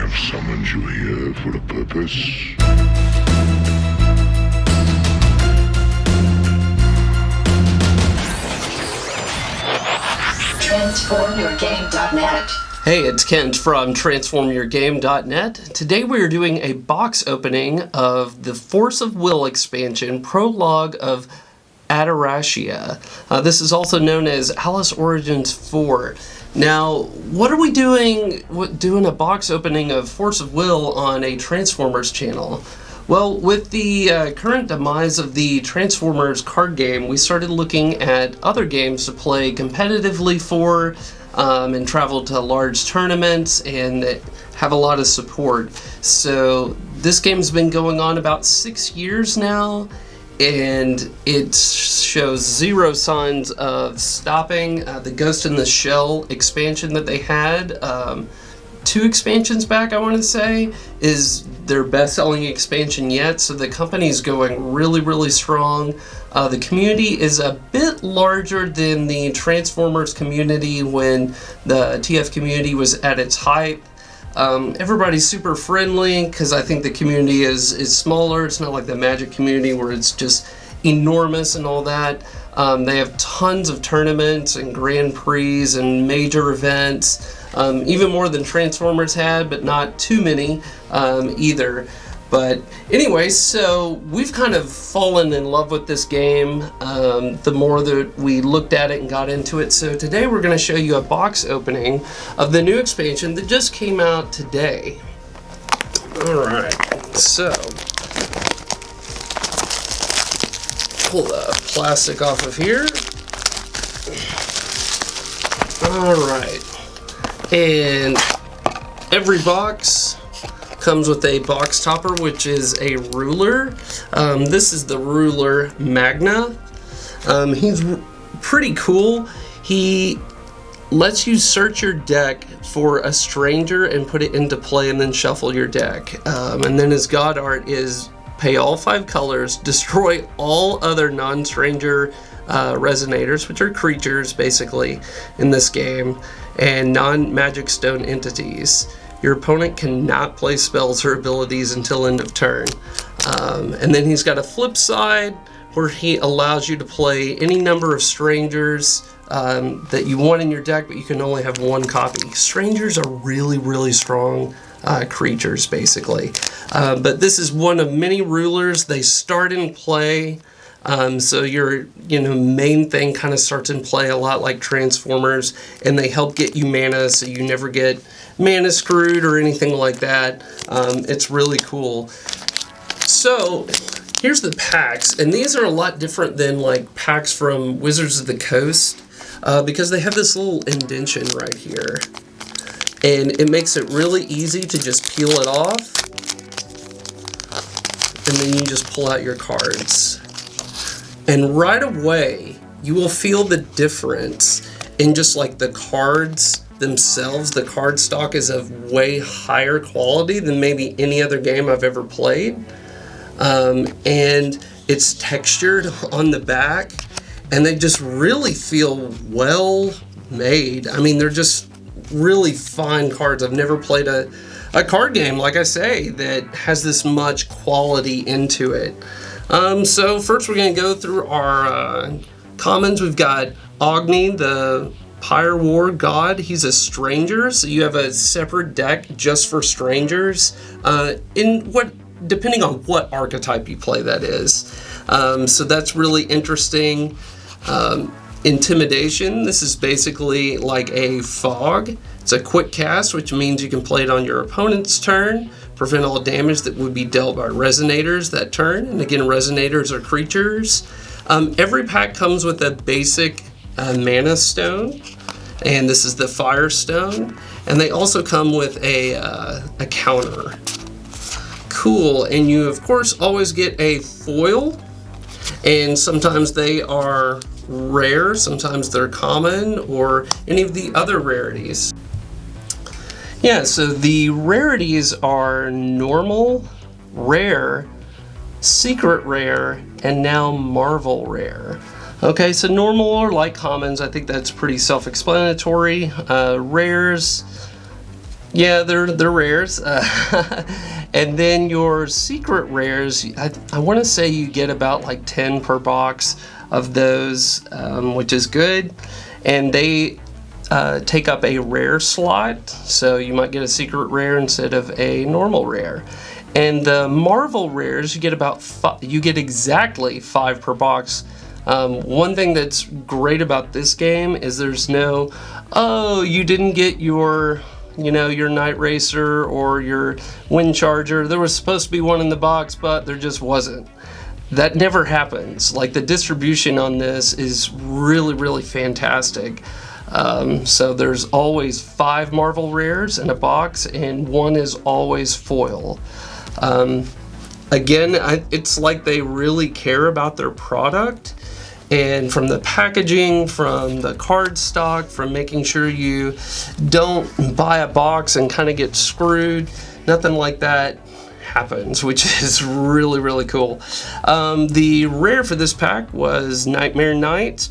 I've summoned you here for a purpose. TransformYourGame.net. Hey, it's Kent from TransformYourGame.net. Today we are doing a box opening of the Force of Will expansion, Prologue of Attoractia. This is also known as Alice Origins 4. Now, what are we doing a box opening of Force of Will on a Transformers channel? Well, with the current demise of the Transformers card game, we started looking at other games to play competitively for and travel to large tournaments and have a lot of support. So this game's been going on about 6 years now, and it shows zero signs of stopping. The Ghost in the Shell expansion that they had 2 expansions back, I want to say, is their best-selling expansion yet, so the company's going really, really strong. The community is a bit larger than the Transformers community when the TF community was at its height. Everybody's super friendly because I think the community is smaller. It's not like the Magic community where it's just enormous and all that. They have tons of tournaments and Grand Prix and major events. Even more than Transformers had, but not too many either. But anyway, so we've kind of fallen in love with this game the more that we looked at it and got into it. So today we're going to show you a box opening of the new expansion that just came out today. Alright, so pull the plastic off of here. Alright. And every box comes with a box topper, which is a ruler. This is the ruler Magna. He's pretty cool. He lets you search your deck for a stranger and put it into play and then shuffle your deck. And then his god art is pay all 5 colors, destroy all other non-stranger resonators, which are creatures basically in this game, and non-magic stone entities. Your opponent cannot play spells or abilities until end of turn. And then he's got a flip side where he allows you to play any number of strangers that you want in your deck, but you can only have 1 copy. Strangers are really, really strong creatures, basically. But this is one of many rulers. They start in play. So your main thing kind of starts in play a lot like Transformers, and they help get you mana so you never get mana screwed or anything like that. It's really cool. So here's the packs, and these are a lot different than like packs from Wizards of the Coast because they have this little indentation right here, and it makes it really easy to just peel it off, and then you just pull out your cards. And right away, you will feel the difference in just like the cards themselves. The card stock is of way higher quality than maybe any other game I've ever played. And it's textured on the back, and they just really feel well made. I mean, they're just really fine cards. I've never played a card game, like I say, that has this much quality into it. So first we're going to go through our commons. We've got Agni, the Pyre War God. He's a stranger, so you have a separate deck just for strangers. Depending on what archetype you play, that is. So that's really interesting. Intimidation. This is basically like a fog. It's a quick cast, which means you can play it on your opponent's turn. Prevent all damage that would be dealt by resonators that turn. And again, resonators are creatures. Every pack comes with a basic mana stone, and this is the fire stone. And they also come with a counter. Cool. And you of course always get a foil, and sometimes they are rare, sometimes they're common, or any of the other rarities. Yeah, so the rarities are normal, rare, secret rare, and now Marvel rare. Okay, so normal are like commons. I think that's pretty self-explanatory. Rares, Yeah, they're rares. And then your secret rares, I want to say you get about like 10 per box of those, which is good. And they take up a rare slot, so you might get a secret rare instead of a normal rare. And the Marvel rares, you get exactly 5 per box. One thing that's great about this game is there's no, oh, you didn't get your, your Night Racer or your Wind Charger. There was supposed to be one in the box, but there just wasn't. That never happens. Like, the distribution on this is really, really fantastic. So there's always 5 Marvel rares in a box, and 1 is always foil. Again, it's like they really care about their product, and from the packaging, from the card stock, from making sure you don't buy a box and kind of get screwed, nothing like that happens, which is really, really cool. The rare for this pack was Nightmare Knight.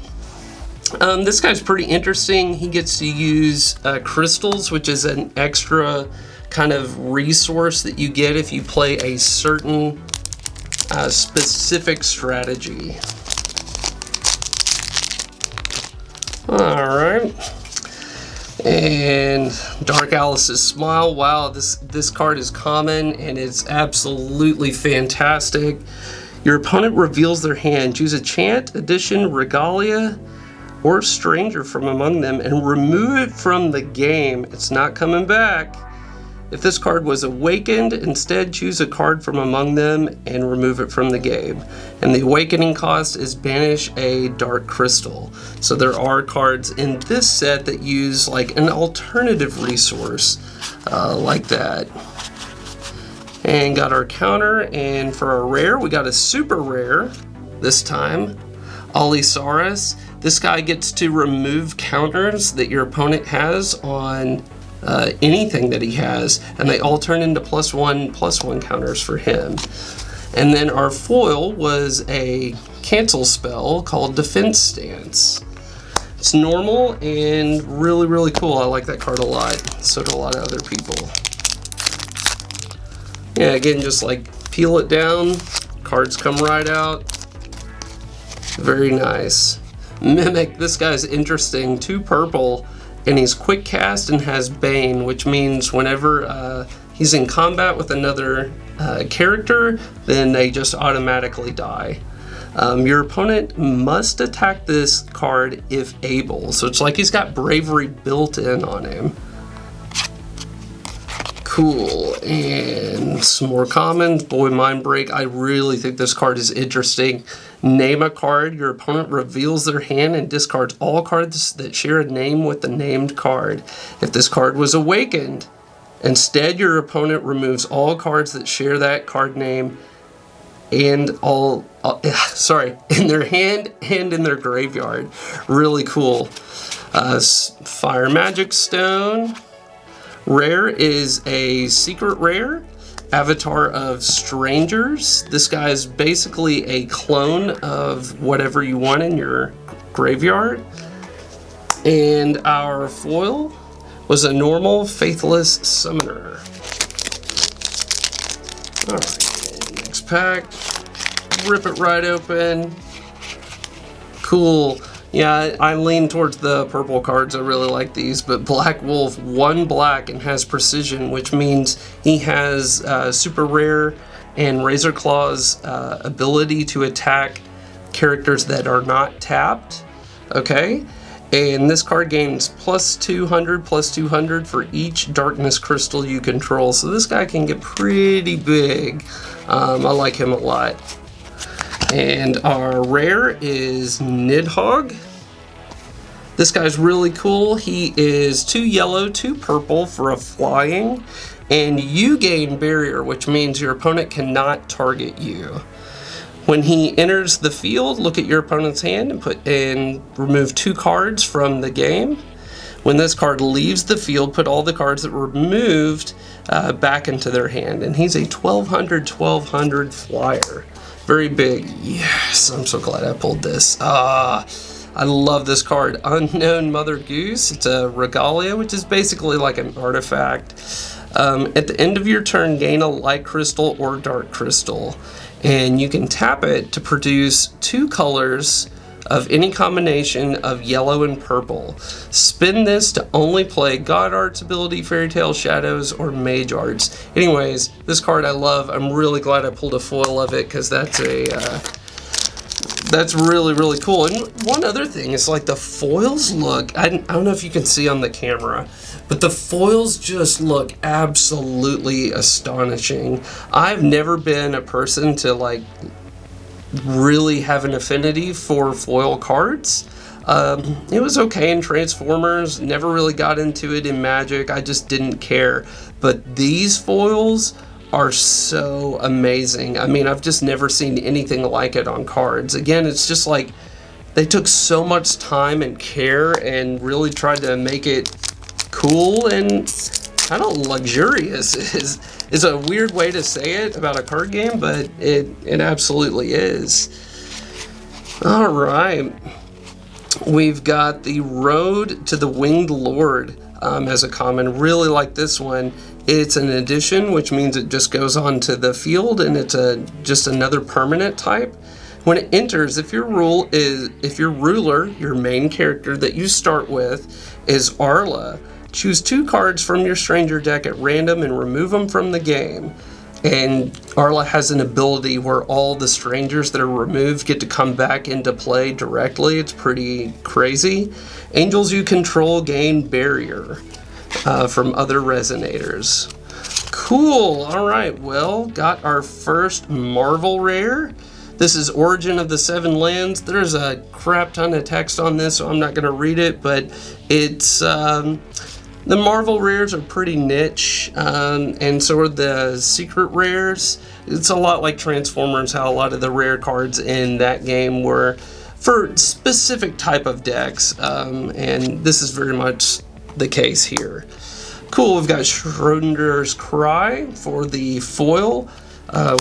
This guy's pretty interesting. He gets to use crystals, which is an extra kind of resource that you get if you play a certain specific strategy. Alright. And Dark Alice's Smile. Wow, this card is common and it's absolutely fantastic. Your opponent reveals their hand. Choose a chant, addition, regalia, or stranger from among them and remove it from the game. It's not coming back. If this card was awakened, instead choose a card from among them and remove it from the game. And the awakening cost is banish a dark crystal. So there are cards in this set that use like an alternative resource like that. And got our counter, and for our rare, we got a super rare this time, Alisaurus. This guy gets to remove counters that your opponent has on anything that he has, and they all turn into +1/+1 counters for him. And then our foil was a cancel spell called Defense Stance. It's normal and really, really cool. I like that card a lot. So do a lot of other people. Yeah, again, just like peel it down, cards come right out. Very nice. Mimic, this guy's interesting. 2 purple, and he's quick cast and has Bane, which means whenever he's in combat with another character, then they just automatically die. Your opponent must attack this card if able. So it's like he's got bravery built in on him. Cool. And some more commons. Boy, Mind Break. I really think this card is interesting. Name a card. Your opponent reveals their hand and discards all cards that share a name with the named card. If this card was awakened, instead your opponent removes all cards that share that card name and in their hand and in their graveyard. Really cool. Fire Magic Stone. Rare is a secret rare, Avatar of Strangers. This guy is basically a clone of whatever you want in your graveyard. And our foil was a normal Faithless Summoner. Alright, next pack. Rip it right open. Cool. Yeah, I lean towards the purple cards. I really like these, but Black Wolf, 1 black and has precision, which means he has super rare and Razor Claw's ability to attack characters that are not tapped. Okay, and this card gains +200/+200 for each darkness crystal you control. So this guy can get pretty big. I like him a lot. And our rare is Nidhogg. This guy's really cool. He is 2 yellow, 2 purple for a flying, and you gain barrier, which means your opponent cannot target you. When he enters the field, look at your opponent's hand and remove 2 cards from the game. When this card leaves the field, put all the cards that were removed back into their hand, and he's a 1200 flyer. Very big. Yes, I'm so glad I pulled this. I I love this card. Unknown Mother Goose. It's a regalia, which is basically like an artifact. At the end of your turn, gain a light crystal or dark crystal, and you can tap it to produce 2 colors of any combination of yellow and purple. Spin this to only play God Arts ability, Fairy Tale Shadows, or Mage Arts. Anyways, this card I love. I'm really glad I pulled a foil of it because that's really, really cool. And one other thing is like the foils look, I don't know if you can see on the camera, but the foils just look absolutely astonishing. I've never been a person to like really have an affinity for foil cards. It was okay in Transformers, never really got into it in Magic, I just didn't care. But these foils are so amazing. I mean, I've just never seen anything like it on cards. Again, it's just like they took so much time and care and really tried to make it cool and kind of luxurious is a weird way to say it about a card game, but it absolutely is. All right, we've got the Road to the Winged Lord as a common. Really like this one. It's an addition, which means it just goes onto the field, and it's just another permanent type. When it enters, if your ruler, your main character that you start with, is Arla, choose 2 cards from your stranger deck at random and remove them from the game. And Arla has an ability where all the strangers that are removed get to come back into play directly. It's pretty crazy. Angels you control gain barrier from other resonators. Cool. All right. Well, got our first Marvel rare. This is Origin of the Seven Lands. There's a crap ton of text on this, so I'm not going to read it, but it's the Marvel rares are pretty niche, and so are the secret rares. It's a lot like Transformers, how a lot of the rare cards in that game were for specific type of decks, and this is very much the case here. Cool, we've got Schrodinger's Cry for the foil,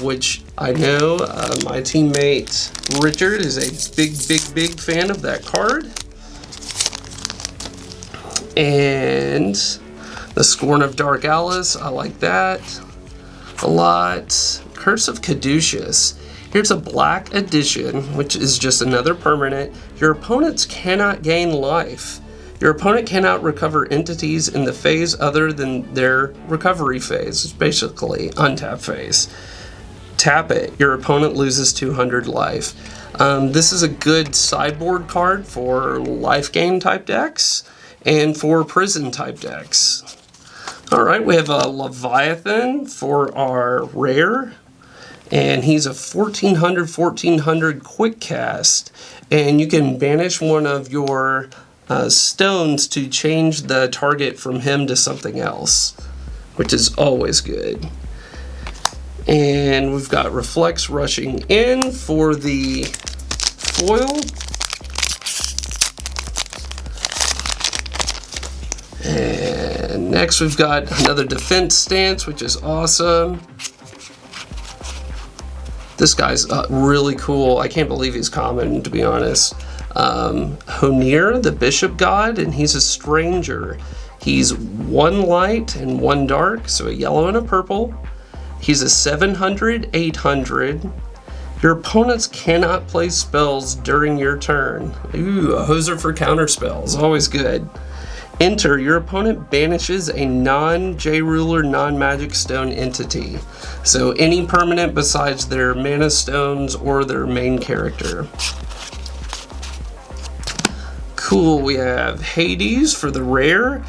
which I know my teammate Richard is a big fan of that card. And the Scorn of Dark Alice, I like that a lot. Curse of Caduceus. Here's a black edition, which is just another permanent. Your opponents cannot gain life. Your opponent cannot recover entities in the phase other than their recovery phase. It's basically untap phase. Tap it. Your opponent loses 200 life. This is a good sideboard card for life gain type decks and for prison type decks. All right, we have a Leviathan for our rare, and he's a 1400 quick cast, and you can banish one of your stones to change the target from him to something else, which is always good. And we've got Reflex Rushing In for the foil. And next we've got another Defense Stance, which is awesome. This guy's really cool. I can't believe he's common, to be honest. Honir, the Bishop God, and he's a stranger. He's 1 light and 1 dark, so a yellow and a purple. He's a 700. Your opponents cannot play spells during your turn. Ooh, a Hoser for counter spells, always good. Enter, your opponent banishes a non-J-Ruler, non-magic stone entity. So any permanent besides their mana stones or their main character. Cool, we have Hades for the rare.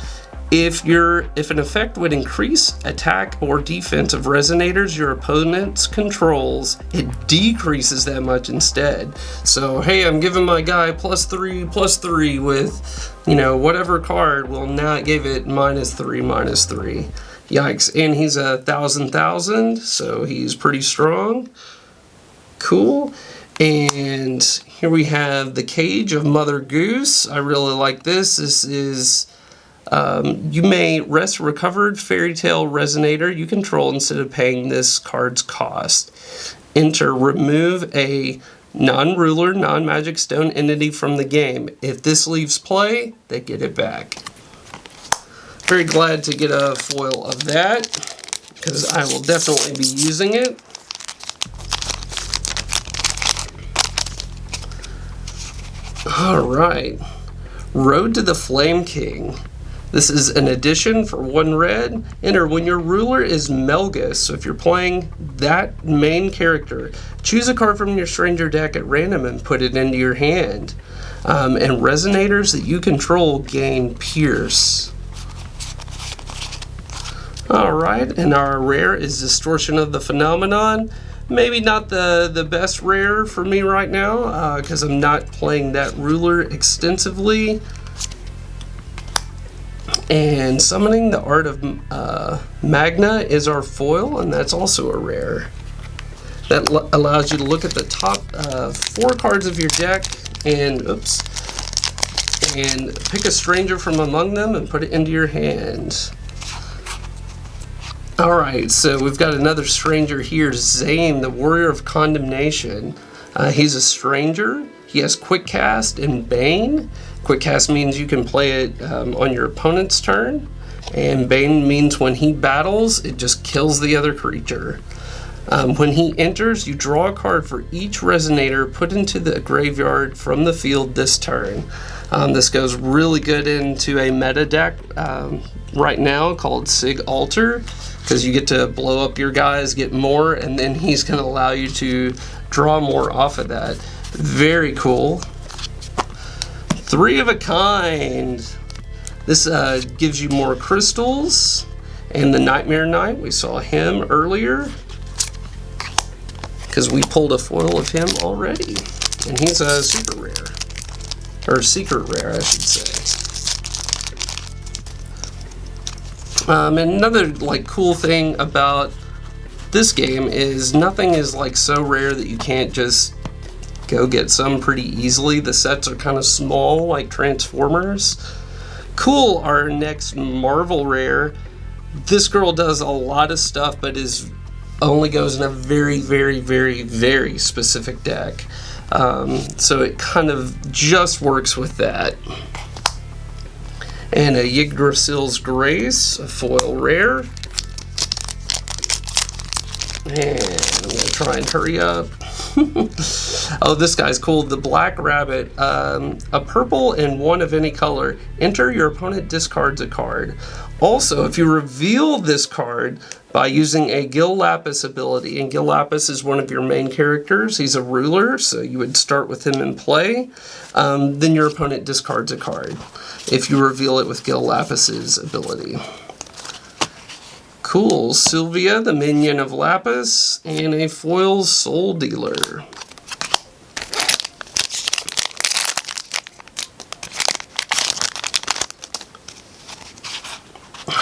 If an effect would increase attack or defense of resonators your opponent's controls, it decreases that much instead. So hey, I'm giving my guy +3/+3 with, whatever card will now give it -3/-3. Yikes, and he's a 1,000, so he's pretty strong. Cool. And here we have the Cage of Mother Goose. I really like this. This is you may rest recovered Fairy Tale Resonator you control instead of paying this card's cost. Enter, remove a non-ruler, non-magic stone entity from the game. If this leaves play, they get it back. Very glad to get a foil of that, because I will definitely be using it. Alright, Road to the Flame King. This is an addition for 1 red. Enter when your ruler is Melgus. So if you're playing that main character, choose a card from your stranger deck at random and put it into your hand. And resonators that you control gain Pierce. Alright, and our rare is Distortion of the Phenomenon. Maybe not the best rare for me right now, because I'm not playing that ruler extensively. And Summoning the Art of Magna is our foil, and that's also a rare. That allows you to look at the top 4 cards of your deck and pick a stranger from among them and put it into your hand. Alright, so we've got another stranger here, Zane, the Warrior of Condemnation. He's a stranger. He has Quick Cast and Bane. Quick Cast means you can play it on your opponent's turn, and Bane means when he battles, it just kills the other creature. When he enters, you draw a card for each resonator put into the graveyard from the field this turn. This goes really good into a meta deck right now called Sig Alter, because you get to blow up your guys, get more, and then he's going to allow you to draw more off of that. Very cool. 3 of a kind. This gives you more crystals. And the Nightmare Knight, we saw him earlier, because we pulled a foil of him already. And he's a super rare. Or secret rare, I should say. And another cool thing about this game is nothing is so rare that you can't just go get some pretty easily. The sets are kind of small, like Transformers. Cool, our next Marvel rare. This girl does a lot of stuff, but only goes in a very, very, very, very specific deck. So it kind of just works with that. And a Yggdrasil's Grace, a foil rare. And I'm going to try and hurry up. Oh, this guy's cool. The Black Rabbit. A purple and 1 of any color. Enter, your opponent discards a card. Also, if you reveal this card by using a Gil Lapis ability, and Gil Lapis is one of your main characters, he's a ruler, so you would start with him in play, then your opponent discards a card if you reveal it with Gil Lapis's ability. Cool, Sylvia, the minion of Lapis, and a foil Soul Dealer.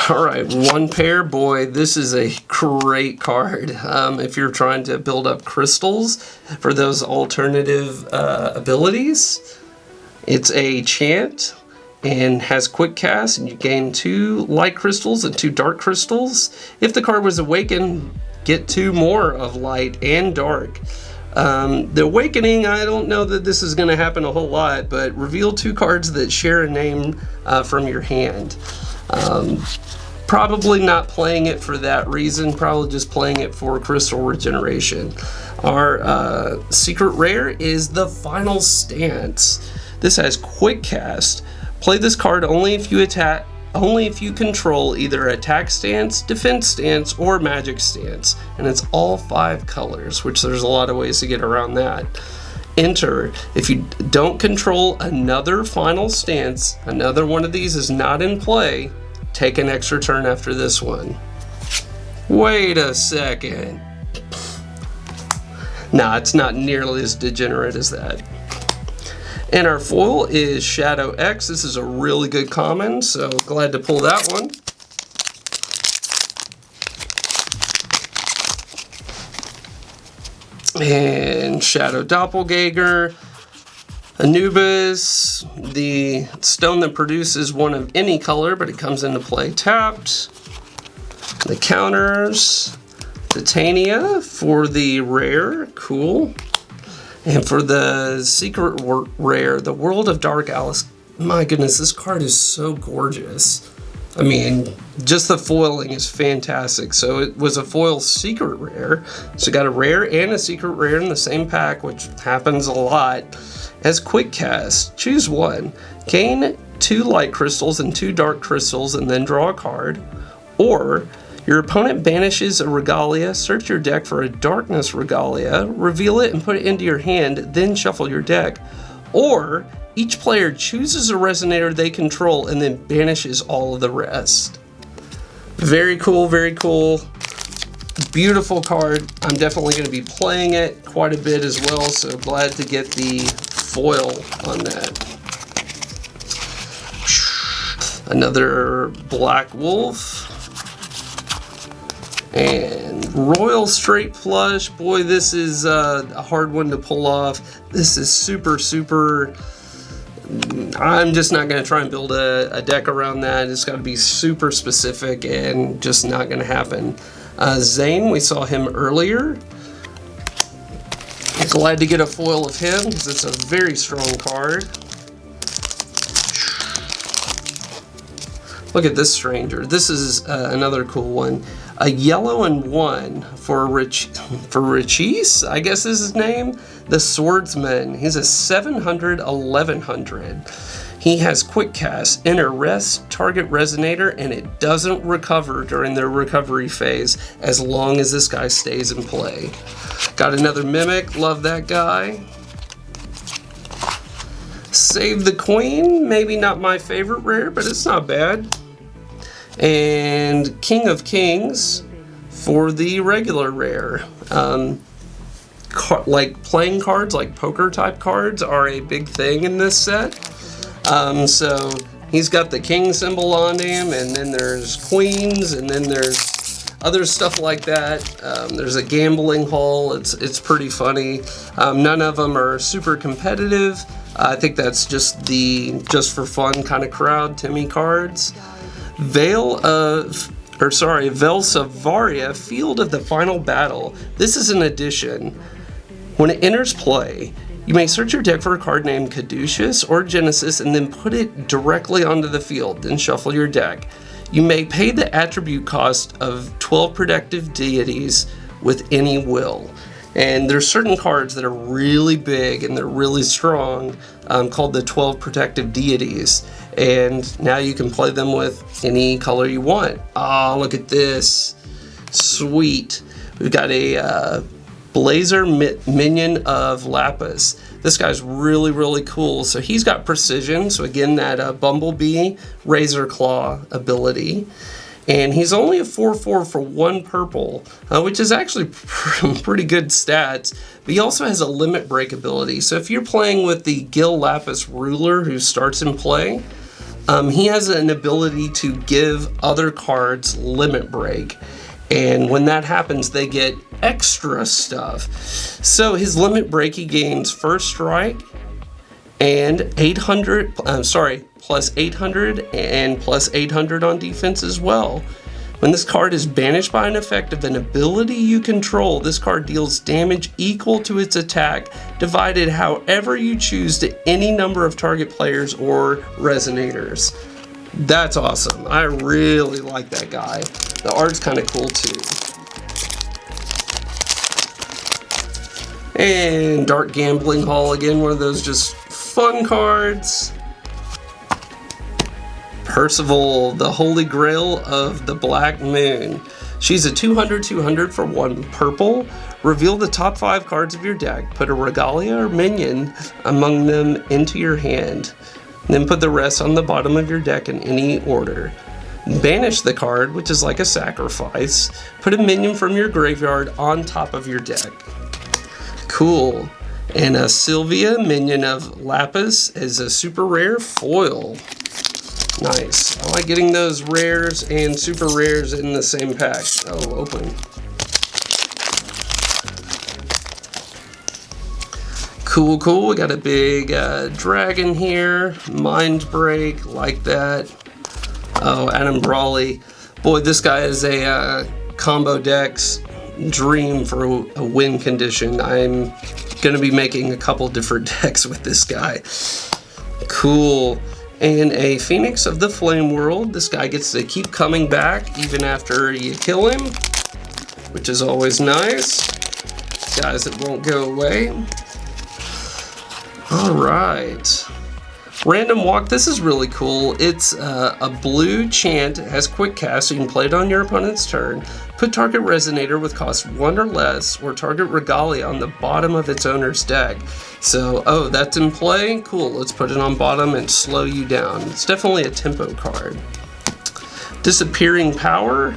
Alright, 1 pair. Boy, this is a great card if you're trying to build up crystals for those alternative abilities. It's a chant and has Quick Cast, and you gain 2 light crystals and 2 dark crystals. If the card was awakened, get 2 more of light and dark. The awakening, I don't know that this is going to happen a whole lot, but reveal 2 cards that share a name from your hand. Probably not playing it for that reason, probably just playing it for crystal regeneration. Our secret rare is the Final Stance. This has Quick Cast. Play this card only if you control either attack stance, defense stance, or magic stance. And it's all 5 colors, which there's a lot of ways to get around that. Enter, if you don't control another Final Stance, another one of these is not in play, take an extra turn after this one. Wait a second. Nah, it's not nearly as degenerate as that. And our foil is Shadow X. This is a really good common, so glad to pull that one. And Shadow Doppelganger. Anubis, the stone that produces 1 of any color, but it comes into play tapped. The counters, Titania for the rare, cool. And for the secret rare, the World of Dark Alice, my goodness, this card is so gorgeous. I mean, just the foiling is fantastic. So it was a foil secret rare. So you got a rare and a secret rare in the same pack, which happens a lot. As quick cast, choose one. Gain 2 light crystals and 2 dark crystals and then draw a card. Or your opponent banishes a regalia, search your deck for a darkness regalia, reveal it and put it into your hand, then shuffle your deck. Or each player chooses a resonator they control and then banishes all of the rest. Very cool, very cool. Beautiful card. I'm definitely going to be playing it quite a bit as well, so glad to get the foil on that. Another Black Wolf. And Royal Straight Flush. Boy, this is a hard one to pull off. This is super, super... I'm just not going to try and build a deck around that. It's got to be super specific and just not going to happen. Zane, we saw him earlier. Glad to get a foil of him because it's a very strong card. Look at this stranger. This is another cool one. A yellow and 1 for Richis, I guess is his name. The Swordsman. He's a 700, 1100. He has quick cast, enter rest, target resonator, and it doesn't recover during their recovery phase as long as this guy stays in play. Got another Mimic, love that guy. Save the Queen, maybe not my favorite rare, but it's not bad. And King of Kings for the regular rare. Like playing cards, like poker type cards, are a big thing in this set. So he's got the king symbol on him, and then there's queens, and then there's other stuff like that. There's a gambling hall. It's pretty funny. None of them are super competitive. I think that's just the just for fun kind of crowd Timmy cards. Velsavaria, Field of the Final Battle. This is an addition. When it enters play, you may search your deck for a card named Caduceus or Genesis and then put it directly onto the field, then shuffle your deck. You may pay the attribute cost of 12 protective deities with any will. And there's certain cards that are really big and they're really strong, called the 12 protective deities. And now you can play them with any color you want. Ah, look at this. Sweet. We've got a Blazer minion of Lapis. This guy's really, really cool. So he's got precision. So again, that Bumblebee Razor Claw ability. And he's only a 4/4 for 1 purple, which is actually pretty good stats. But he also has a limit break ability. So if you're playing with the Gil Lapis Ruler who starts in play, he has an ability to give other cards limit break. And when that happens, they get extra stuff. So his limit break, he gains first strike and 800, plus 800 and plus 800 on defense as well. When this card is banished by an effect of an ability you control, this card deals damage equal to its attack, divided however you choose to any number of target players or resonators. That's awesome. I really like that guy. The art's kind of cool too. And Dark Gambling Hall, again, one of those just fun cards. Percival, the Holy Grail of the Black Moon. She's a 200/200 for 1 purple. Reveal the top 5 cards of your deck. Put a regalia or minion among them into your hand. Then put the rest on the bottom of your deck in any order. Banish the card, which is like a sacrifice. Put a minion from your graveyard on top of your deck. Cool. And a Sylvia, minion of Lapis, is a super rare foil. Nice. I like getting those rares and super rares in the same pack. Oh, open. Cool, cool. We got a big dragon here. Mind Break, like that. Oh, Adam Brawley. Boy, this guy is a combo decks dream for a win condition. I'm going to be making a couple different decks with this guy. Cool. And a Phoenix of the Flame World. This guy gets to keep coming back even after you kill him, which is always nice. Guys that won't go away. Alright. Random Walk, this is really cool. It's a blue chant, it has quick cast, so you can play it on your opponent's turn. Put target Resonator with cost 1 or less, or target Regalia on the bottom of its owner's deck. So, oh, that's in play? Cool, let's put it on bottom and slow you down. It's definitely a tempo card. Disappearing Power,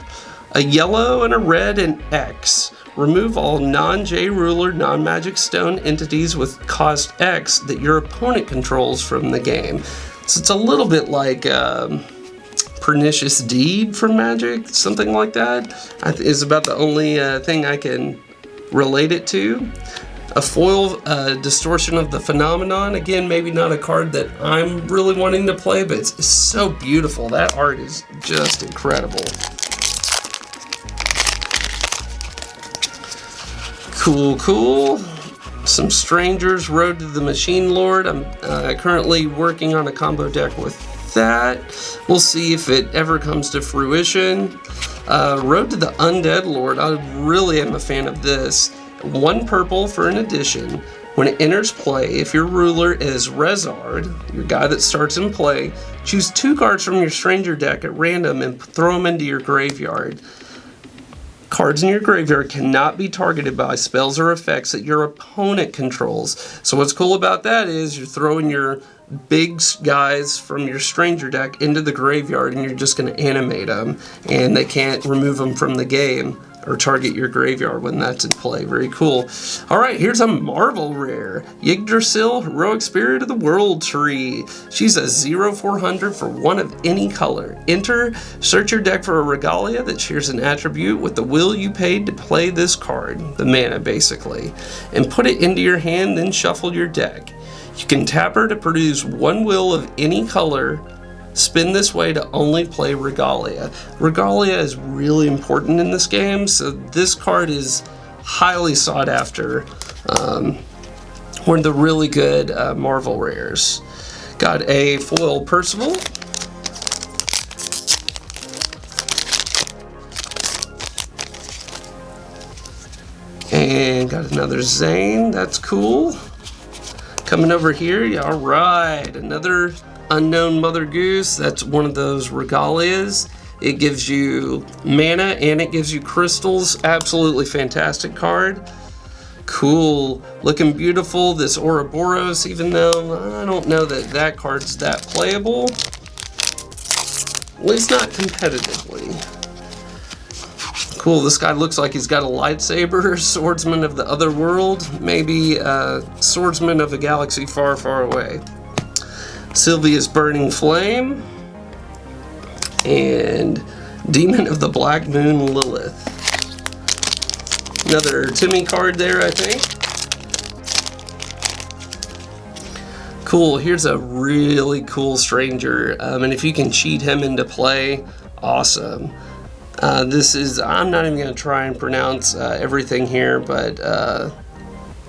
a yellow and a red and X. Remove all non-J Ruler, non-Magic Stone entities with cost X that your opponent controls from the game. So it's a little bit like Pernicious Deed from Magic, something like that. Is about the only thing I can relate it to. A foil Distortion of the Phenomenon. Again, maybe not a card that I'm really wanting to play, but it's so beautiful. That art is just incredible. Cool. Some Strangers, Road to the Machine Lord. I'm currently working on a combo deck with that. We'll see if it ever comes to fruition. Road to the Undead Lord. I really am a fan of this. 1 purple for an addition. When it enters play, if your ruler is Rezard, your guy that starts in play, choose 2 cards from your Stranger deck at random and throw them into your graveyard. Cards in your graveyard cannot be targeted by spells or effects that your opponent controls. So what's cool about that is you're throwing your big guys from your Stranger deck into the graveyard and you're just going to animate them. And they can't remove them from the game or target your graveyard when that's in play. Very cool. Alright, here's a Marvel rare. Yggdrasil, Heroic Spirit of the World Tree. She's a 0/400 for 1 of any color. Enter, search your deck for a Regalia that shares an attribute with the will you paid to play this card, the mana basically, and put it into your hand, then shuffle your deck. You can tap her to produce 1 will of any color. Spin this way to only play Regalia. Regalia is really important in this game, so this card is highly sought after. One of the really good Marvel rares. Got a foil Percival. And got another Zane, that's cool. Coming over here, yeah, alright, another Unknown Mother Goose. That's one of those Regalias. It gives you mana and it gives you crystals. Absolutely fantastic card. Cool. Looking beautiful. This Ouroboros, even though I don't know that that card's that playable. At least not competitively. Cool, this guy looks like he's got a lightsaber. Swordsman of the Other World. Maybe Swordsman of a Galaxy Far, Far Away. Sylvia's Burning Flame, and Demon of the Black Moon Lilith. Another Timmy card there, I think. Cool, here's a really cool Stranger, and if you can cheat him into play, awesome. This is, I'm not even going to try and pronounce everything here, but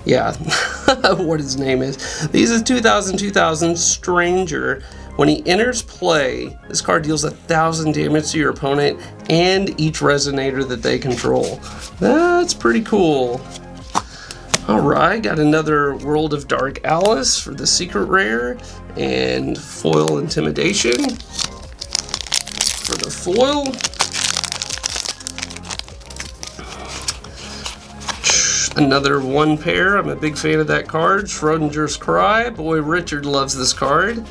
yeah, what his name is. These is 2000 Stranger. When he enters play, this card deals 1,000 damage to your opponent and each Resonator that they control. That's pretty cool. Alright, got another World of Dark Alice for the secret rare and foil Intimidation for the foil. Another 1 pair. I'm a big fan of that card. Schrodinger's Cry. Boy, Richard loves this card.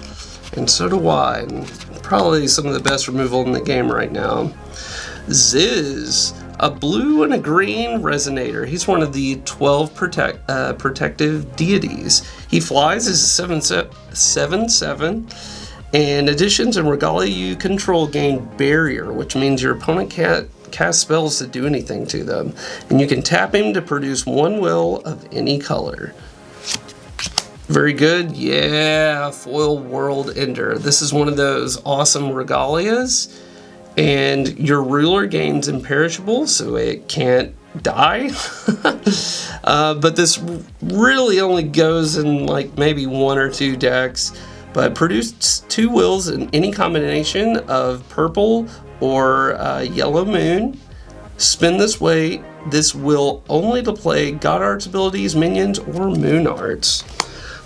And so do I. And probably some of the best removal in the game right now. Ziz. A blue and a green Resonator. He's one of the 12 protective deities. He flies as a 7/7. And additions and Regalia you control gain barrier, which means your opponent can't cast spells to do anything to them. And you can tap him to produce 1 will of any color. Very good. Yeah, foil World Ender. This is one of those awesome Regalias. And your ruler gains imperishable, so it can't die. But this really only goes in like maybe 1 or 2 decks. But produce 2 wills in any combination of purple or yellow moon. Spin this way. This will only to play God Arts abilities, minions, or moon arts.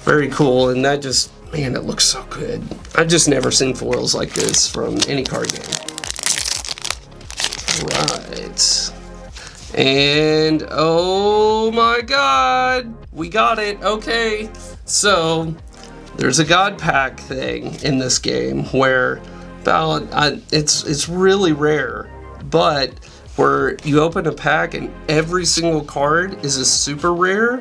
Very cool, and that just, man, it looks so good. I've just never seen foils like this from any card game. Right. And, oh my god, we got it. Okay, so there's a God Pack thing in this game where it's really rare, but where you open a pack and every single card is a super rare,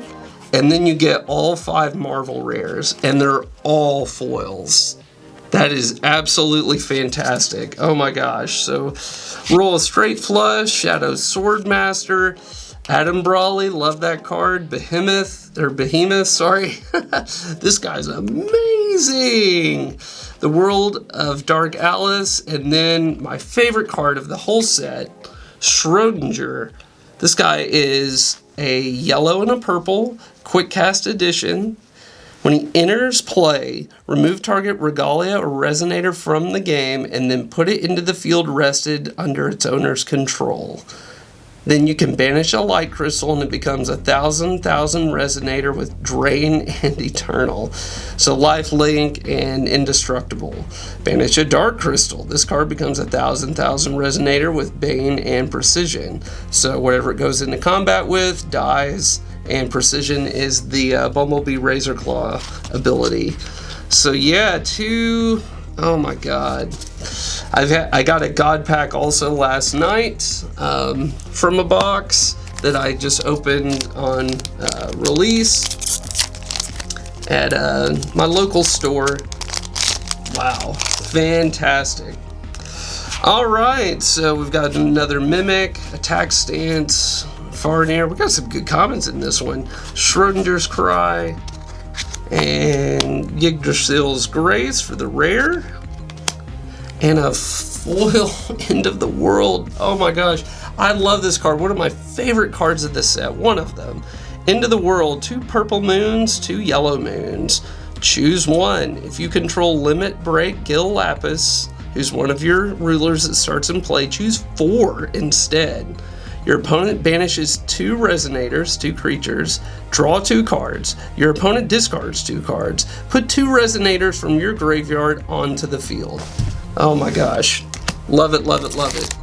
and then you get all 5 Marvel rares, and they're all foils. That is absolutely fantastic. Oh my gosh. So, roll a straight flush, Shadow Swordmaster, Adam Brawley, love that card. Behemoth, sorry. This guy's amazing. The World of Dark Alice, and then my favorite card of the whole set, Schrodinger. This guy is a yellow and a purple, quick cast edition. When he enters play, remove target regalia or resonator from the game and then put it into the field rested under its owner's control. Then you can banish a light crystal and it becomes a 1,000 resonator with drain and eternal. So life link and indestructible. Banish a dark crystal. This card becomes a 1,000 resonator with bane and precision. So whatever it goes into combat with dies, and precision is the Bumblebee Razor Claw ability. So yeah, oh my god. I got a God Pack also last night from a box that I just opened on release at my local store. Wow, fantastic. Alright, so we've got another Mimic, Attack Stance, Far Near. We got some good comments in this one. Schrodinger's Cry, and Yggdrasil's Grace for the rare. And a foil End of the World. Oh my gosh, I love this card. One of my favorite cards of this set. One of them. End of the World. 2 purple moons, 2 yellow moons. Choose one. If you control Limit Break Gil Lapis, who's one of your rulers that starts in play, choose 4 instead. Your opponent banishes 2 resonators, 2 creatures, draw 2 cards. Your opponent discards 2 cards. Put 2 resonators from your graveyard onto the field. Oh my gosh. Love it, love it, love it.